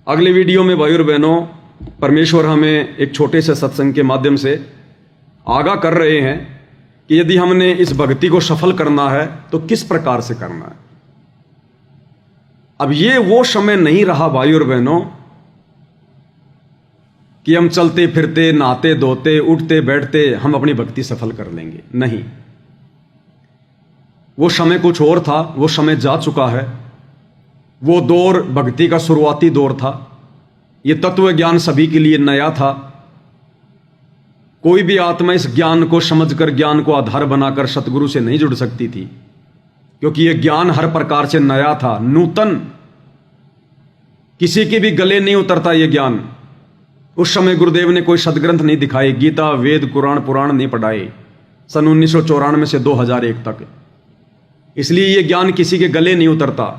अगले वीडियो में भाई और बहनों, परमेश्वर हमें एक छोटे से सत्संग के माध्यम से आगाह कर रहे हैं कि यदि हमने इस भक्ति को सफल करना है तो किस प्रकार से करना है। अब ये वो समय नहीं रहा भाई और बहनों कि हम चलते फिरते, नहाते धोते, उठते बैठते हम अपनी भक्ति सफल कर लेंगे। नहीं, वो समय कुछ और था, वो समय जा चुका है। वो दौर भक्ति का शुरुआती दौर था। ये तत्व ज्ञान सभी के लिए नया था। कोई भी आत्मा इस ज्ञान को समझकर, ज्ञान को आधार बनाकर सतगुरु से नहीं जुड़ सकती थी, क्योंकि यह ज्ञान हर प्रकार से नया था, नूतन। किसी के भी गले नहीं उतरता यह ज्ञान। उस समय गुरुदेव ने कोई सदग्रंथ नहीं दिखाए, गीता, वेद, कुरान, पुराण नहीं पढ़ाए सन 1994 से 2001 तक। इसलिए यह ज्ञान किसी के गले नहीं उतरता।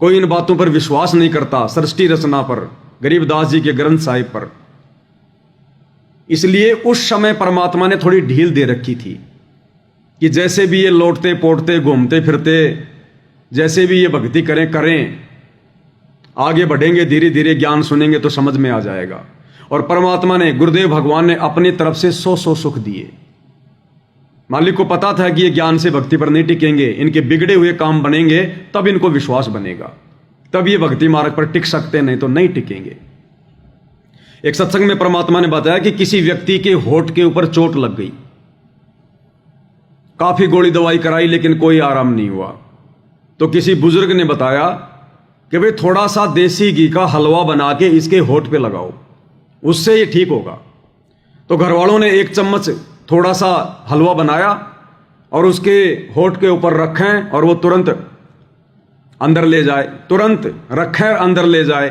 कोई इन बातों पर विश्वास नहीं करता, सृष्टि रचना पर, गरीबदास जी के ग्रंथ साहिब पर। इसलिए उस समय परमात्मा ने थोड़ी ढील दे रखी थी कि जैसे भी ये लौटते पोटते, घूमते फिरते, जैसे भी ये भक्ति करें, आगे बढ़ेंगे, धीरे धीरे ज्ञान सुनेंगे तो समझ में आ जाएगा। और परमात्मा ने, गुरुदेव भगवान ने अपनी तरफ से 100 सुख दिए। मालिक को पता था कि ये ज्ञान से भक्ति पर नहीं टिकेंगे, इनके बिगड़े हुए काम बनेंगे, तब इनको विश्वास बनेगा, तब ये भक्ति मार्ग पर टिक सकते, नहीं तो नहीं टिकेंगे। एक सत्संग में परमात्मा ने बताया कि किसी व्यक्ति के होठ के ऊपर चोट लग गई, काफी गोली दवाई कराई लेकिन कोई आराम नहीं हुआ। तो किसी बुजुर्ग ने बताया कि भाई थोड़ा सा देसी घी का हलवा बना के इसके होठ पे लगाओ, उससे ये ठीक होगा। तो घर वालों ने 1 चम्मच थोड़ा सा हलवा बनाया और उसके होठ के ऊपर रखें और वो तुरंत अंदर ले जाए, तुरंत रखें अंदर ले जाए।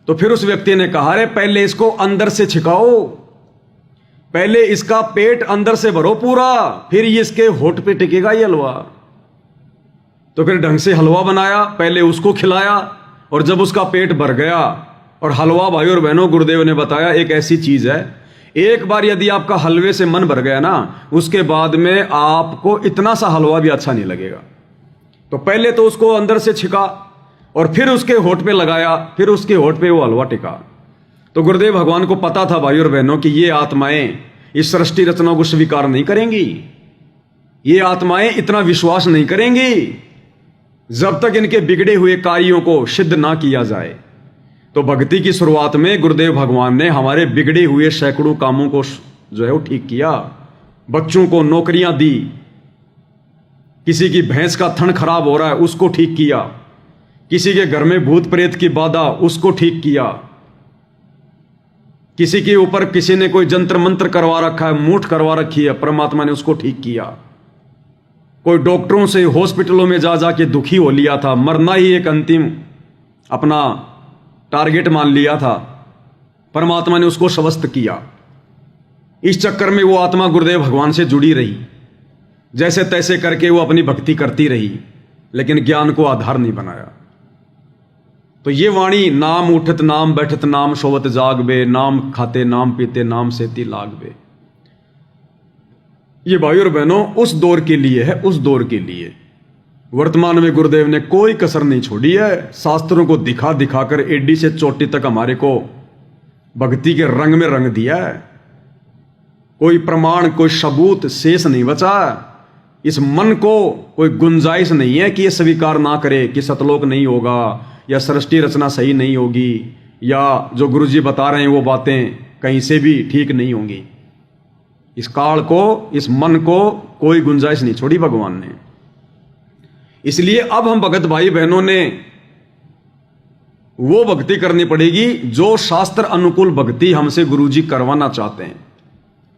तो फिर उस व्यक्ति ने कहा, अरे पहले इसको अंदर से छिकाओ, पहले इसका पेट अंदर से भरो पूरा, फिर ये इसके होठ पे टिकेगा ये हलवा। तो फिर ढंग से हलवा बनाया, पहले उसको खिलाया, और जब उसका पेट भर गया, और हलवा भाई और बहनों, गुरुदेव ने बताया एक ऐसी चीज है, एक बार यदि आपका हलवे से मन भर गया ना, उसके बाद में आपको इतना सा हलवा भी अच्छा नहीं लगेगा। तो पहले तो उसको अंदर से छिका और फिर उसके होठ पे लगाया, फिर उसके होठ पे वो हलवा टिका। तो गुरुदेव भगवान को पता था भाई और बहनों कि ये आत्माएं इस सृष्टि रचना को स्वीकार नहीं करेंगी, ये आत्माएं इतना विश्वास नहीं करेंगी जब तक इनके बिगड़े हुए कार्यों को सिद्ध ना किया जाए। तो भक्ति की शुरुआत में गुरुदेव भगवान ने हमारे बिगड़े हुए सैकड़ों कामों को जो है वो ठीक किया। बच्चों को नौकरियां दी, किसी की भैंस का थन खराब हो रहा है उसको ठीक किया, किसी के घर में भूत प्रेत की बाधा उसको ठीक किया, किसी के ऊपर किसी ने कोई जंत्र मंत्र करवा रखा है, मूठ करवा रखी है, परमात्मा ने उसको ठीक किया। कोई डॉक्टरों से हॉस्पिटलों में जा जाके दुखी हो लिया था, मरना ही एक अंतिम अपना टारगेट मान लिया था, परमात्मा ने उसको स्वस्थ किया। इस चक्कर में वो आत्मा गुरुदेव भगवान से जुड़ी रही, जैसे तैसे करके वो अपनी भक्ति करती रही, लेकिन ज्ञान को आधार नहीं बनाया। तो ये वाणी, नाम उठत नाम बैठत नाम सोवत जागबे, नाम खाते नाम पीते नाम सेती लागबे, ये भाई और बहनों उस दौर के लिए है, उस दौर के लिए। वर्तमान में गुरुदेव ने कोई कसर नहीं छोड़ी है। शास्त्रों को दिखा दिखाकर एडी से चोटी तक हमारे को भक्ति के रंग में रंग दिया है। कोई प्रमाण, कोई सबूत शेष नहीं बचा। इस मन को कोई गुंजाइश नहीं है कि ये स्वीकार ना करे कि सतलोक नहीं होगा, या सृष्टि रचना सही नहीं होगी, या जो गुरुजी बता रहे हैं वो बातें कहीं से भी ठीक नहीं होंगी। इस काल को, इस मन को कोई गुंजाइश नहीं छोड़ी भगवान ने। इसलिए अब हम भगत भाई बहनों ने वो भक्ति करनी पड़ेगी जो शास्त्र अनुकूल भक्ति हमसे गुरुजी करवाना चाहते हैं,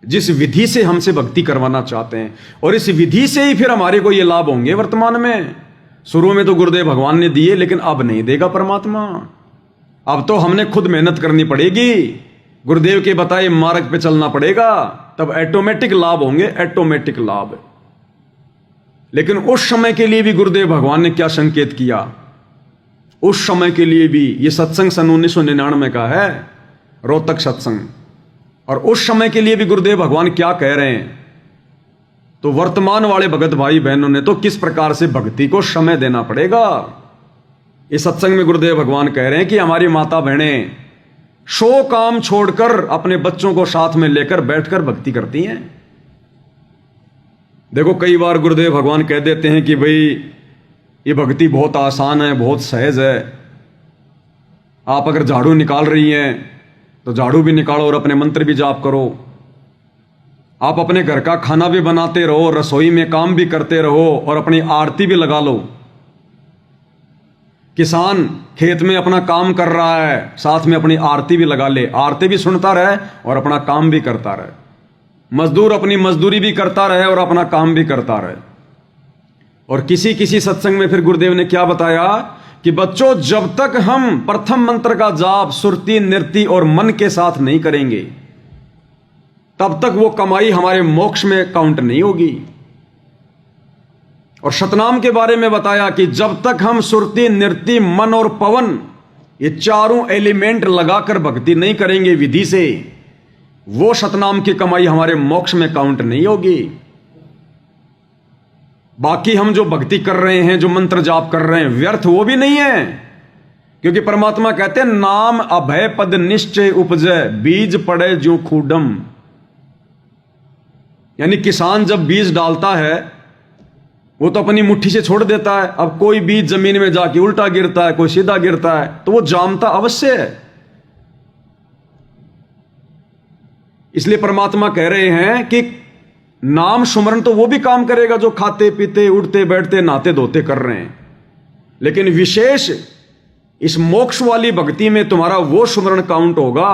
जिस विधि से हमसे भक्ति करवाना चाहते हैं, और इस विधि से ही फिर हमारे को ये लाभ होंगे। वर्तमान में, शुरू में तो गुरुदेव भगवान ने दिए, लेकिन अब नहीं देगा परमात्मा। अब तो हमने खुद मेहनत करनी पड़ेगी, गुरुदेव के बताए मार्ग पे चलना पड़ेगा, तब ऑटोमेटिक लाभ होंगे, ऑटोमेटिक लाभ। लेकिन उस समय के लिए भी गुरुदेव भगवान ने क्या संकेत किया, उस समय के लिए भी, ये सत्संग सन 1999 का है, रोहतक सत्संग, और उस समय के लिए भी गुरुदेव भगवान क्या कह रहे हैं। तो वर्तमान वाले भगत भाई बहनों ने तो किस प्रकार से भक्ति को समय देना पड़ेगा, इस सत्संग में गुरुदेव भगवान कह रहे हैं कि हमारी माता बहनें 100 काम छोड़कर अपने बच्चों को साथ में लेकर बैठकर भक्ति करती हैं। देखो कई बार गुरुदेव भगवान कह देते हैं कि भाई ये भक्ति बहुत आसान है, बहुत सहज है। आप अगर झाड़ू निकाल रही हैं तो झाड़ू भी निकालो और अपने मंत्र भी जाप करो। आप अपने घर का खाना भी बनाते रहो, रसोई में काम भी करते रहो और अपनी आरती भी लगा लो। किसान खेत में अपना काम कर रहा है, साथ में अपनी आरती भी लगा ले, आरती भी सुनता रहे और अपना काम भी करता रहे। मजदूर अपनी मजदूरी भी करता रहे और अपना काम भी करता रहे। और किसी किसी सत्संग में फिर गुरुदेव ने क्या बताया कि बच्चों, जब तक हम प्रथम मंत्र का जाप सुरती नृत्य और मन के साथ नहीं करेंगे तब तक वो कमाई हमारे मोक्ष में काउंट नहीं होगी। और शतनाम के बारे में बताया कि जब तक हम सुरती नृत्य मन और पवन ये चारों एलिमेंट लगाकर भक्ति नहीं करेंगे विधि से, वो शतनाम की कमाई हमारे मोक्ष में काउंट नहीं होगी। बाकी हम जो भक्ति कर रहे हैं, जो मंत्र जाप कर रहे हैं, व्यर्थ वो भी नहीं है। क्योंकि परमात्मा कहते हैं नाम अभय पद निश्चय उपजय बीज पड़े जो खूडम। यानी किसान जब बीज डालता है वो तो अपनी मुट्ठी से छोड़ देता है। अब कोई बीज जमीन में जाके उल्टा गिरता है, कोई सीधा गिरता है, तो वो जानता अवश्य है। इसलिए परमात्मा कह रहे हैं कि नाम सुमरण तो वो भी काम करेगा जो खाते पीते उठते बैठते नहाते धोते कर रहे हैं, लेकिन विशेष इस मोक्ष वाली भक्ति में तुम्हारा वो सुमरण काउंट होगा,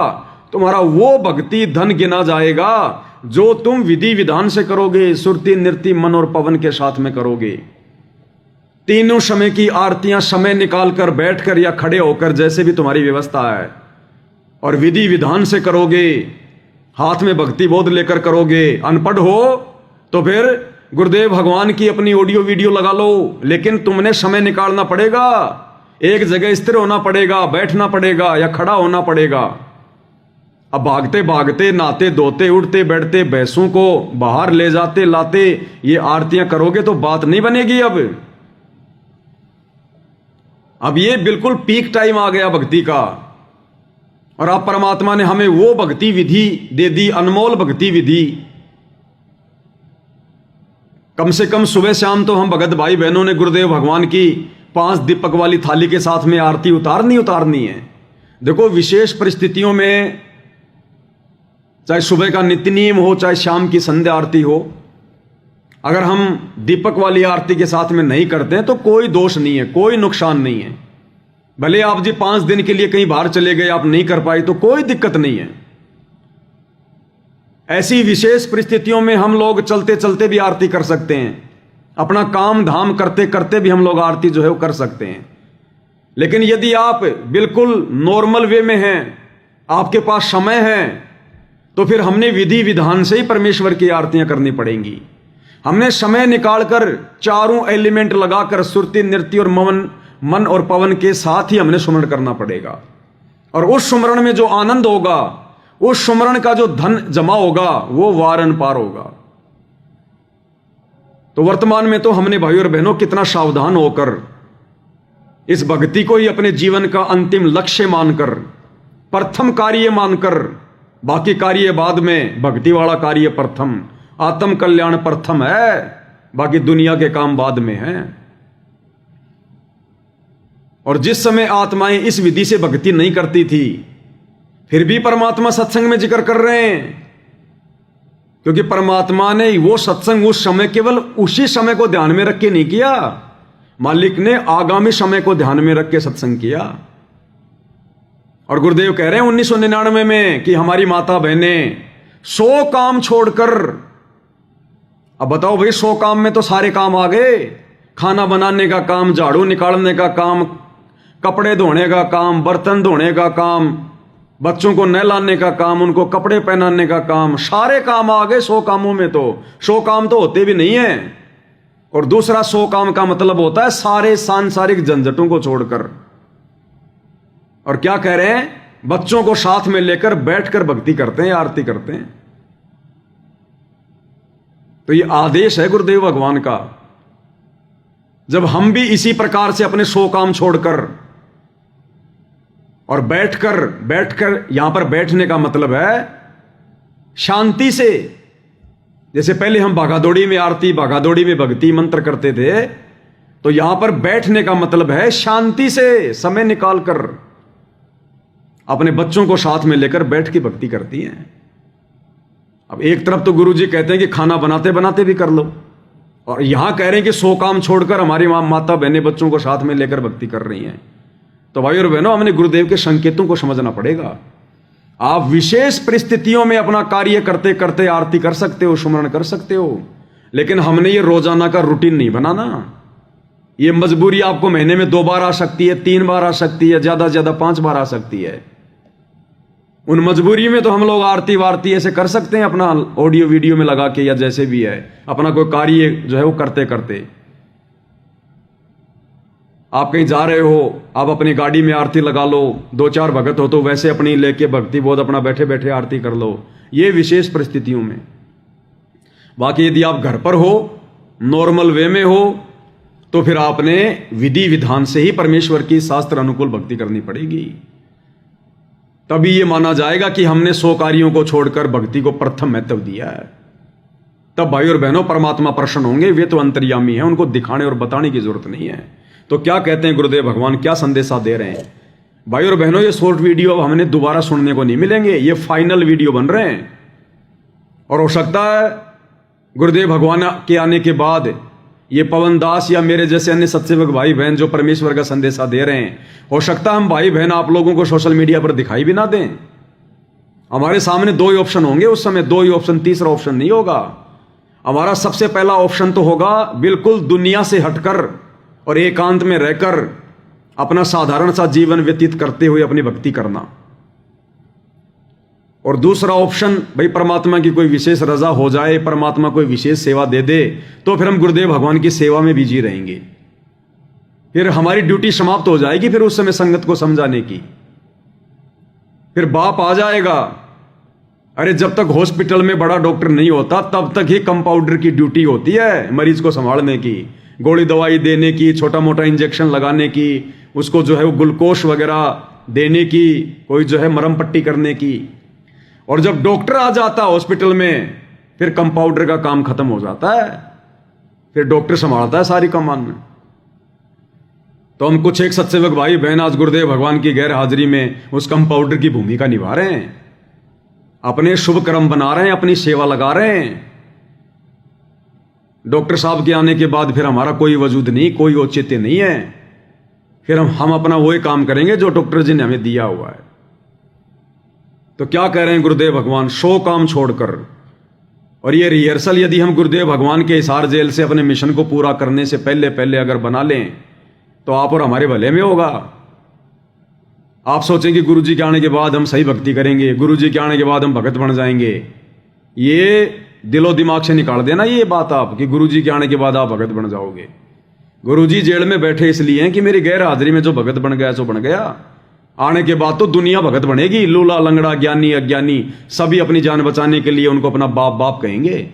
तुम्हारा वो भक्ति धन गिना जाएगा जो तुम विधि विधान से करोगे, सुरती नृत्य मन और पवन के साथ में करोगे। तीनों समय की आरतियां समय निकालकर बैठकर या खड़े होकर, जैसे भी तुम्हारी व्यवस्था है, और विधि विधान से करोगे, हाथ में भक्ति बोध लेकर करोगे। अनपढ़ हो तो फिर गुरुदेव भगवान की अपनी ऑडियो वीडियो लगा लो, लेकिन तुमने समय निकालना पड़ेगा, एक जगह स्थिर होना पड़ेगा, बैठना पड़ेगा या खड़ा होना पड़ेगा। अब भागते भागते नहाते धोते उठते बैठते भैंसों को बाहर ले जाते लाते ये आरतियां करोगे तो बात नहीं बनेगी। अब ये बिल्कुल पीक टाइम आ गया भक्ति का, और अब परमात्मा ने हमें वो भक्ति विधि दे दी, अनमोल भक्ति विधि। कम से कम सुबह शाम तो हम भगत भाई बहनों ने गुरुदेव भगवान की 5 दीपक वाली थाली के साथ में आरती उतारनी है। देखो विशेष परिस्थितियों में, चाहे सुबह का नित्य नियम हो चाहे शाम की संध्या आरती हो, अगर हम दीपक वाली आरती के साथ में नहीं करते हैं तो कोई दोष नहीं है, कोई नुकसान नहीं है। भले आप जी 5 दिन के लिए कहीं बाहर चले गए, आप नहीं कर पाए तो कोई दिक्कत नहीं है। ऐसी विशेष परिस्थितियों में हम लोग चलते चलते भी आरती कर सकते हैं, अपना काम धाम करते करते भी हम लोग आरती जो है वो कर सकते हैं। लेकिन यदि आप बिल्कुल नॉर्मल वे में हैं, आपके पास समय है, तो फिर हमने विधि विधान से ही परमेश्वर की आरतियां करनी पड़ेंगी। हमने समय निकालकर चारों एलिमेंट लगाकर सुरती नृत्य और मन और पवन के साथ ही हमने सुमरण करना पड़ेगा। और उस सुमरण में जो आनंद होगा, उस सुमरण का जो धन जमा होगा, वो वारन पार होगा। तो वर्तमान में तो हमने भाई और बहनों कितना सावधान होकर इस भक्ति को ही अपने जीवन का अंतिम लक्ष्य मानकर, प्रथम कार्य मानकर, बाकी कार्य बाद में, भक्ति वाला कार्य प्रथम, आत्म कल्याण प्रथम है, बाकी दुनिया के काम बाद में हैं। और जिस समय आत्माएं इस विधि से भक्ति नहीं करती थी, फिर भी परमात्मा सत्संग में जिक्र कर रहे हैं, क्योंकि परमात्मा ने वो सत्संग उस समय केवल उसी समय को ध्यान में रख के नहीं किया, मालिक ने आगामी समय को ध्यान में रख के सत्संग किया। और गुरुदेव कह रहे हैं 1999 में कि हमारी माता बहनें 100 काम छोड़कर, अब बताओ भाई 100 काम में तो सारे काम आ गए, खाना बनाने का काम, झाड़ू निकालने का काम, कपड़े धोने का काम, बर्तन धोने का काम, बच्चों को नहलाने का काम, उनको कपड़े पहनाने का काम, सारे काम आ गए 100 कामों में। तो 100 काम तो होते भी नहीं है। और दूसरा 100 काम का मतलब होता है सारे सांसारिक झंझटों को छोड़कर। और क्या कह रहे हैं, बच्चों को साथ में लेकर बैठकर भक्ति करते हैं, आरती करते हैं। तो ये आदेश है गुरुदेव भगवान का। जब हम भी इसी प्रकार से अपने 100 काम छोड़कर और बैठकर बैठकर यहां पर बैठने का मतलब है शांति से। जैसे पहले हम भागादौड़ी में आरती, भागादौड़ी में भक्ति मंत्र करते थे, तो यहां पर बैठने का मतलब है शांति से समय निकालकर अपने बच्चों को साथ में लेकर बैठ के भक्ति करती हैं। अब एक तरफ तो गुरुजी कहते हैं कि खाना बनाते बनाते भी कर लो, और यहां कह रहे हैं कि 100 काम छोड़कर हमारी माता बहनें बच्चों को साथ में लेकर भक्ति कर रही हैं। तो भाई और बहनों, हमने गुरुदेव के संकेतों को समझना पड़ेगा। आप विशेष परिस्थितियों में अपना कार्य करते करते आरती कर सकते हो, सुमरण कर सकते हो, लेकिन हमने ये रोजाना का रूटीन नहीं बनाना। ये मजबूरी आपको महीने में 2 बार आ सकती है, 3 बार आ सकती है, ज्यादा से ज्यादा 5 बार आ सकती है। उन मजबूरी में तो हम लोग आरती वारती ऐसे कर सकते हैं अपना ऑडियो वीडियो में लगा के, या जैसे भी है अपना कोई कार्य जो है वो करते करते। आप कहीं जा रहे हो, आप अपनी गाड़ी में आरती लगा लो, 2-4 भगत हो तो वैसे अपनी लेके भक्ति बोध अपना बैठे बैठे आरती कर लो, ये विशेष परिस्थितियों में। बाकी यदि आप घर पर हो, नॉर्मल वे में हो, तो फिर आपने विधि विधान से ही परमेश्वर की शास्त्र अनुकूल भक्ति करनी पड़ेगी। तभी ये माना जाएगा कि हमने 100 कार्यों को छोड़कर भक्ति को प्रथम महत्व दिया है। तब भाई और बहनों परमात्मा प्रसन्न होंगे। वे तो अंतर्यामी हैं, उनको दिखाने और बताने की जरूरत नहीं है। तो क्या कहते हैं गुरुदेव भगवान, क्या संदेशा दे रहे हैं? भाई और बहनों, ये शॉर्ट वीडियो अब हमने दोबारा सुनने को नहीं मिलेंगे, ये फाइनल वीडियो बन रहे हैं। और हो सकता है गुरुदेव भगवान के आने के बाद ये पवन दास या मेरे जैसे अन्य सत्सेवक भाई बहन जो परमेश्वर का संदेशा दे रहे हैं, हो सकता है हम भाई बहन आप लोगों को सोशल मीडिया पर दिखाई भी ना दें। हमारे सामने 2 ही ऑप्शन होंगे उस समय, 2 ही ऑप्शन, तीसरा ऑप्शन नहीं होगा। हमारा सबसे पहला ऑप्शन तो होगा बिल्कुल दुनिया से हटकर और एकांत में रहकर अपना साधारण सा जीवन व्यतीत करते हुए अपनी भक्ति करना। और दूसरा ऑप्शन, भाई परमात्मा की कोई विशेष रजा हो जाए, परमात्मा कोई विशेष सेवा दे दे, तो फिर हम गुरुदेव भगवान की सेवा में बिजी रहेंगे। फिर हमारी ड्यूटी समाप्त हो जाएगी, फिर उस समय संगत को समझाने की। फिर बाप आ जाएगा, अरे जब तक हॉस्पिटल में बड़ा डॉक्टर नहीं होता तब तक ही कंपाउंडर की ड्यूटी होती है मरीज को संभालने की, गोली दवाई देने की, छोटा मोटा इंजेक्शन लगाने की, उसको जो है वो ग्लूकोज वगैरह देने की, कोई जो है मरहम पट्टी करने की। और जब डॉक्टर आ जाता है हॉस्पिटल में, फिर कंपाउंडर का काम खत्म हो जाता है, फिर डॉक्टर संभालता है सारी कमान। तो हम कुछ एक सत्सेवक भाई बहन आज गुरुदेव भगवान की गैर हाजिरी में उस कंपाउंडर की भूमिका निभा रहे हैं, अपने शुभ कर्म बना रहे हैं, अपनी सेवा लगा रहे हैं। डॉक्टर साहब के आने के बाद फिर हमारा कोई वजूद नहीं, कोई औचित्य नहीं है। फिर हम अपना वही काम करेंगे जो डॉक्टर जी ने हमें दिया हुआ है। तो क्या कह रहे हैं गुरुदेव भगवान, 100 काम छोड़कर। और ये रिहर्सल यदि हम गुरुदेव भगवान के हिसार जेल से अपने मिशन को पूरा करने से पहले पहले अगर बना लें तो आप और हमारे भले में होगा। आप सोचेंगे गुरुजी के आने के बाद हम सही भक्ति करेंगे, गुरुजी के आने के बाद हम भगत बन जाएंगे। ये दिलो दिमाग से निकाल देना ये बात आप, कि गुरुजी के आने के बाद आप भगत बन जाओगे। गुरुजी जेल में बैठे इसलिए हैं कि मेरी गैर हाजिरी में जो भगत बन गया सो बन गया, आने के बाद तो दुनिया भगत बनेगी। लूला लंगड़ा ज्ञानी अज्ञानी सभी अपनी जान बचाने के लिए उनको अपना बाप बाप कहेंगे।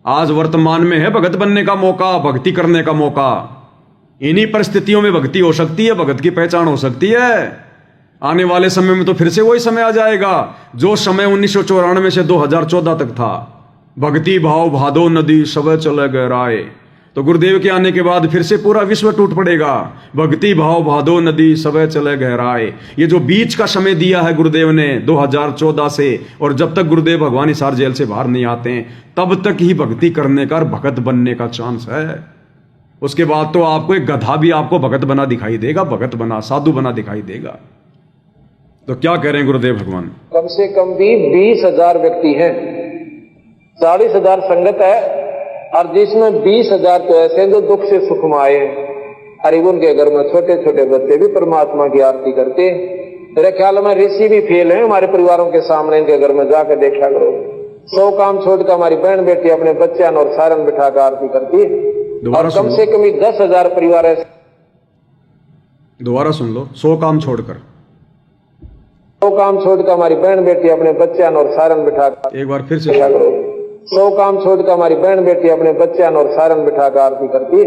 आज वर्तमान में है भगत बनने का मौका, भक्ति करने का मौका। इन्हीं परिस्थितियों में भक्ति हो सकती है, भगत की पहचान हो सकती है। आने वाले समय में तो फिर से वही समय आ जाएगा जो समय 1994 से 2014 तक था। भक्ति भाव भादो नदी सब चले गहराए। तो गुरुदेव के आने के बाद फिर से पूरा विश्व टूट पड़ेगा। भक्ति भाव भादो नदी सब चले गहराए। ये जो बीच का समय दिया है गुरुदेव ने 2014 से, और जब तक गुरुदेव भगवान हिसार जेल से बाहर नहीं आते हैं तब तक ही भक्ति करने का, भगत बनने का चांस है। उसके बाद तो आपको एक गधा भी आपको भगत बना दिखाई देगा, भगत बना, साधु बना दिखाई देगा। तो क्या कह रहे हैं गुरुदेव भगवान, कम से कम भी 20,000 व्यक्ति हैं, 40,000 संगत है, और जिसमें 20,000 तो ऐसे हैं जो दुख से सुख में आए। हरिगुन के घर में छोटे छोटे बच्चे भी परमात्मा की आरती करते। मेरे ख्याल में ऋषि भी फेल हैं हमारे परिवारों के सामने, इनके घर में जाकर देखा करो। 100 काम छोड़कर हमारी बहन बेटी अपने बच्चे और सारन बिठाकर आरती करती है। और कम से कम 10,000 परिवार ऐसे। दोबारा सुन लो, 100 काम छोड़कर, 100 काम छोड़कर हमारी बहन बेटी अपने बच्चे और सारन बिठाकर, एक बार फिर से करो। 100 काम छोड़कर हमारी बहन बेटी अपने बच्चे और सारन बिठाकर आरती करती है।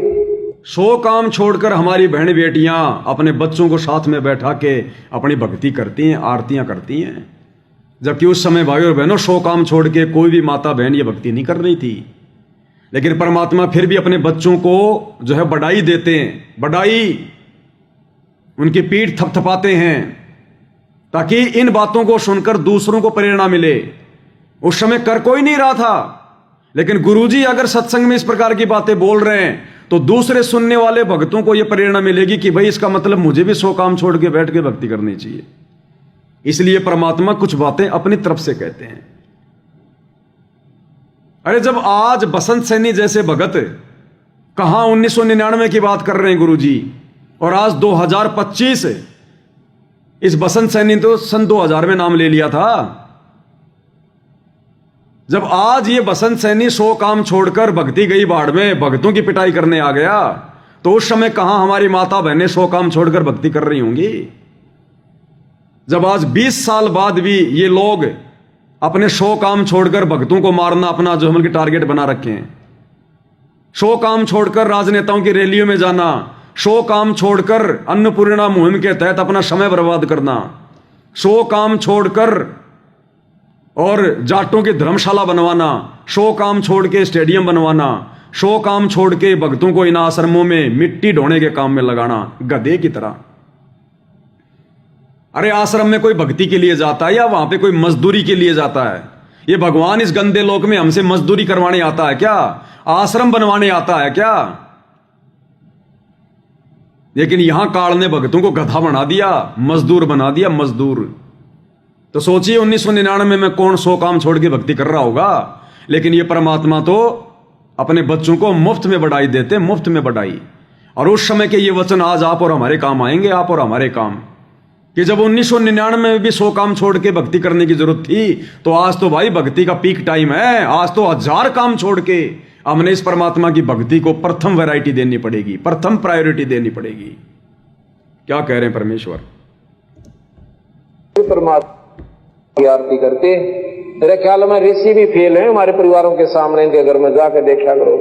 सो काम छोड़कर हमारी बहन बेटियां अपने बच्चों को साथ में बैठा के अपनी भक्ति करती हैं, आरतियां करती हैं, जबकि उस समय भाई और बहनों सो काम छोड़ के कोई भी माता बहन ये भक्ति नहीं कर रही थी। लेकिन परमात्मा फिर भी अपने बच्चों को जो है बढ़ाई देते हैं, बढ़ाई, उनकी पीठ थपथपाते हैं, ताकि इन बातों को सुनकर दूसरों को प्रेरणा मिले। उस समय कर कोई नहीं रहा था, लेकिन गुरुजी अगर सत्संग में इस प्रकार की बातें बोल रहे हैं तो दूसरे सुनने वाले भक्तों को यह प्रेरणा मिलेगी कि भाई इसका मतलब मुझे भी सो काम छोड़ के बैठ के भक्ति करनी चाहिए। इसलिए परमात्मा कुछ बातें अपनी तरफ से कहते हैं। अरे जब आज बसंत सैनी जैसे भगत कहां 1999 की बात कर रहे हैं गुरुजी, और आज 2025, इस बसंत सैनी तो सन 2000 में नाम ले लिया था। जब आज ये बसंत सैनी सो काम छोड़कर भक्ति गई बाढ़ में भक्तों की पिटाई करने आ गया, तो उस समय कहां हमारी माता बहनें सो काम छोड़कर भक्ति कर रही होंगी। जब आज 20 साल बाद भी ये लोग अपने सो काम छोड़कर भक्तों को मारना अपना जो हम टारगेट बना रखे हैं, सो काम छोड़कर राजनेताओं की रैलियों में जाना, सो काम छोड़कर अन्नपूर्णा मुहिम के तहत अपना समय बर्बाद करना, सो काम छोड़कर और जाटों की धर्मशाला बनवाना, सो काम छोड़ के स्टेडियम बनवाना, सो काम छोड़ के भक्तों को इन आश्रमों में मिट्टी ढोने के काम में लगाना, गधे की तरह। अरे आश्रम में कोई भक्ति के लिए जाता है या वहां पे कोई मजदूरी के लिए जाता है? ये भगवान इस गंदे लोक में हमसे मजदूरी करवाने आता है क्या? आश्रम बनवाने आता है क्या? लेकिन यहां काल ने भक्तों को गधा बना दिया, मजदूर बना दिया, मजदूर। तो सोचिए 1999 में कौन सो काम छोड़ के भक्ति कर रहा होगा। लेकिन ये परमात्मा तो अपने बच्चों को मुफ्त में बढ़ाई देते, मुफ्त में बढ़ाई। और उस समय के ये वचन आज आप और हमारे काम आएंगे, आप और हमारे काम, कि जब 1999 में भी सो काम छोड़ के भक्ति करने की जरूरत थी, तो आज तो भाई भक्ति का पीक टाइम है। आज तो 1000 काम छोड़ के हमने इस परमात्मा की भक्ति को प्रथम वैरायटी देनी पड़ेगी, प्रथम प्रायोरिटी देनी पड़ेगी। क्या कह रहे हैं परमेश्वर? परमात्मा की आरती करते, मेरे ख्याल में ऋषि भी फेल है हमारे परिवारों के सामने, इनके घर में जाकर देखा करो।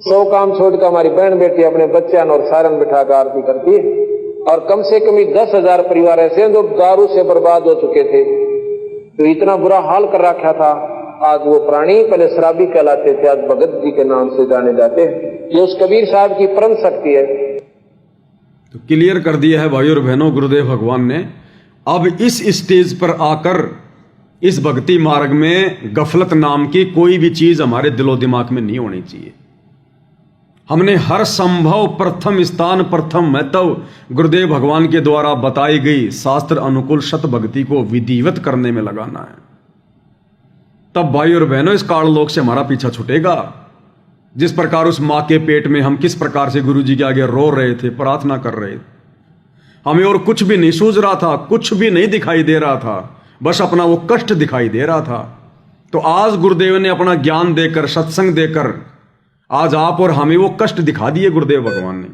सो काम छोड़कर हमारी बहन बेटी अपने बच्चों और सारन बिठाकर आरती करती है। और कम से कम 10,000 परिवार ऐसे हैं जो दारू से बर्बाद हो चुके थे, तो इतना बुरा हाल कर रखा था। आज वो प्राणी पहले शराबी कहलाते थे, आज भगत जी के नाम से जाने जाते हैं। ये उस कबीर साहब की परम शक्ति है। तो क्लियर कर दिया है भाई और बहनों गुरुदेव भगवान ने। अब इस स्टेज पर आकर इस भक्ति मार्ग में गफलत नाम की कोई भी चीज हमारे दिलो दिमाग में नहीं होनी चाहिए। हमने हर संभव प्रथम स्थान, प्रथम महत्व गुरुदेव भगवान के द्वारा बताई गई शास्त्र अनुकूल सत भक्ति को विधिवत करने में लगाना है। तब भाई और बहनों इस काल लोक से हमारा पीछा छूटेगा। जिस प्रकार उस मां के पेट में हम किस प्रकार से गुरु जी के आगे रो रहे थे, प्रार्थना कर रहे थे, हमें और कुछ भी नहीं सूझ रहा था, कुछ भी नहीं दिखाई दे रहा था, बस अपना वो कष्ट दिखाई दे रहा था। तो आज गुरुदेव ने अपना ज्ञान देकर, सत्संग देकर आज आप और हमें वो कष्ट दिखा दिए गुरुदेव भगवान ने।